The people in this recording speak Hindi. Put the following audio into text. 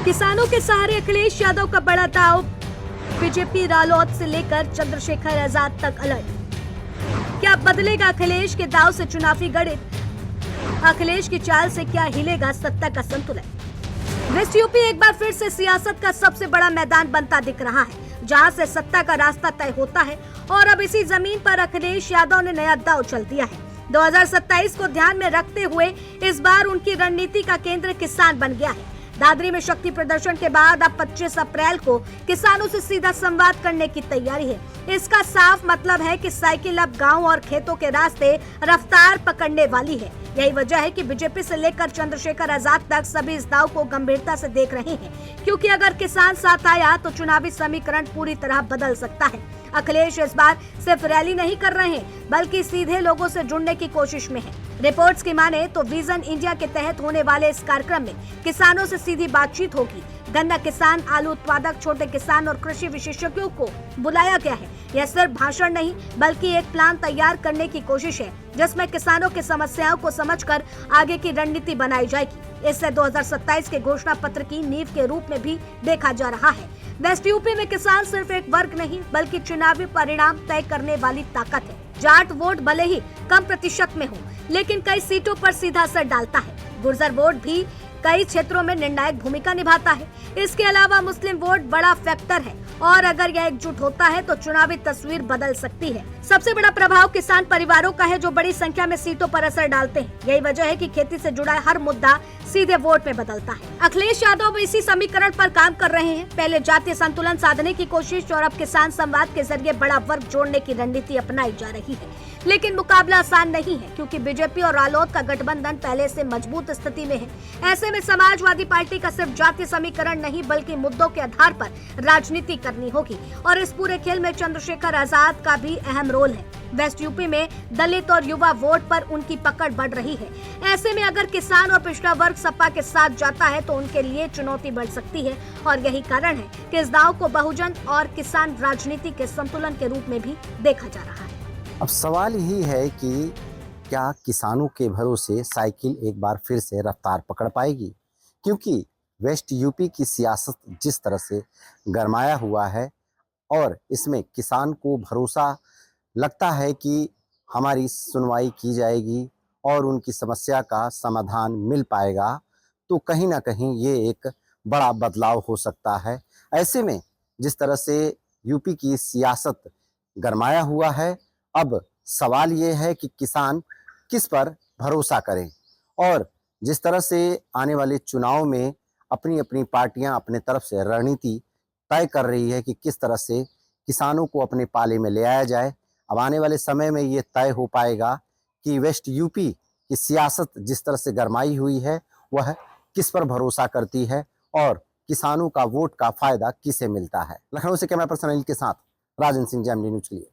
किसानों के सहारे अखिलेश यादव का बड़ा दांव, बीजेपी रालोद से लेकर चंद्रशेखर आजाद तक अलर्ट। क्या बदलेगा अखिलेश के दांव से चुनावी गणित? अखिलेश की चाल से क्या हिलेगा सत्ता का संतुलन? वेस्ट यूपी एक बार फिर से सियासत का सबसे बड़ा मैदान बनता दिख रहा है, जहां से सत्ता का रास्ता तय होता है। और अब इसी जमीन पर अखिलेश यादव ने नया दांव चल दिया है। 2027 को ध्यान में रखते हुए इस बार उनकी रणनीति का केंद्र किसान बन गया है। दादरी में शक्ति प्रदर्शन के बाद अब 25 अप्रैल को किसानों से सीधा संवाद करने की तैयारी है। इसका साफ मतलब है कि साइकिल अब गांव और खेतों के रास्ते रफ्तार पकड़ने वाली है। यही वजह है कि बीजेपी से लेकर चंद्रशेखर आजाद तक सभी इस दांव को गंभीरता से देख रहे हैं, क्योंकि अगर किसान साथ आया तो चुनावी समीकरण पूरी तरह बदल सकता है। अखिलेश इस बार सिर्फ रैली नहीं कर रहे हैं, बल्कि सीधे लोगों से जुड़ने की कोशिश में है। रिपोर्ट्स की माने तो विजन इंडिया के तहत होने वाले इस कार्यक्रम में किसानों से सीधी बातचीत होगी। गन्ना किसान, आलू उत्पादक, छोटे किसान और कृषि विशेषज्ञों को बुलाया गया है। यह सिर्फ भाषण नहीं, बल्कि एक प्लान तैयार करने की कोशिश है, जिसमें किसानों की समस्याओं को समझकर आगे की रणनीति बनाई जाएगी। इससे 2027 के घोषणा पत्र की नींव के रूप में भी देखा जा रहा है। वेस्ट यूपी में किसान सिर्फ एक वर्ग नहीं, बल्कि चुनावी परिणाम तय करने वाली ताकत है। जाट वोट भले ही कम प्रतिशत में हो, लेकिन कई सीटों पर सीधा असर डालता है। गुर्जर वोट भी कई क्षेत्रों में निर्णायक भूमिका निभाता है। इसके अलावा मुस्लिम वोट बड़ा फैक्टर है, और अगर यह एकजुट होता है तो चुनावी तस्वीर बदल सकती है। सबसे बड़ा प्रभाव किसान परिवारों का है, जो बड़ी संख्या में सीटों पर असर डालते हैं। यही वजह है कि खेती से जुड़ा हर मुद्दा सीधे वोट में बदलता है। अखिलेश यादव इसी समीकरण पर काम कर रहे हैं। पहले जातीय संतुलन साधने की कोशिश और अब किसान संवाद के जरिए बड़ा वर्ग जोड़ने की रणनीति अपनाई जा रही है। लेकिन मुकाबला आसान नहीं है, क्योंकि बीजेपी और रालोद का गठबंधन पहले से मजबूत स्थिति में है। ऐसे में समाजवादी पार्टी का सिर्फ जातीय समीकरण नहीं, बल्कि मुद्दों के आधार पर राजनीति करनी होगी। और इस पूरे खेल में चंद्रशेखर आजाद का भी अहम रोल है। वेस्ट यूपी में दलित और युवा वोट पर उनकी पकड़ बढ़ रही है। ऐसे में अगर किसान और पिछड़ा वर्ग सपा के साथ जाता है तो उनके लिए चुनौती बढ़ सकती है। और यही कारण है कि इस दांव को बहुजन और किसान राजनीति के संतुलन के रूप में भी देखा जा रहा है। अब सवाल यही है कि क्या किसानों के भरोसे साइकिल एक बार फिर से रफ्तार पकड़ पाएगी, क्योंकि वेस्ट यूपी की सियासत जिस तरह से गरमाया हुआ है और इसमें किसान को भरोसा लगता है कि हमारी सुनवाई की जाएगी और उनकी समस्या का समाधान मिल पाएगा, तो कहीं ना कहीं ये एक बड़ा बदलाव हो सकता है। ऐसे में जिस तरह से यूपी की सियासत गरमाया हुआ है, अब सवाल ये है कि किसान किस पर भरोसा करें। और जिस तरह से आने वाले चुनाव में अपनी अपनी पार्टियां अपने तरफ से रणनीति तय कर रही है कि किस तरह से किसानों को अपने पाले में ले आया जाए, अब आने वाले समय में ये तय हो पाएगा कि वेस्ट यूपी की सियासत जिस तरह से गरमाई हुई है वह किस पर भरोसा करती है और किसानों का वोट का फायदा किसे मिलता है। लखनऊ से कैमरा पर्सन अनिल के साथ राजन सिंह, जेएमडी न्यूज के लिए।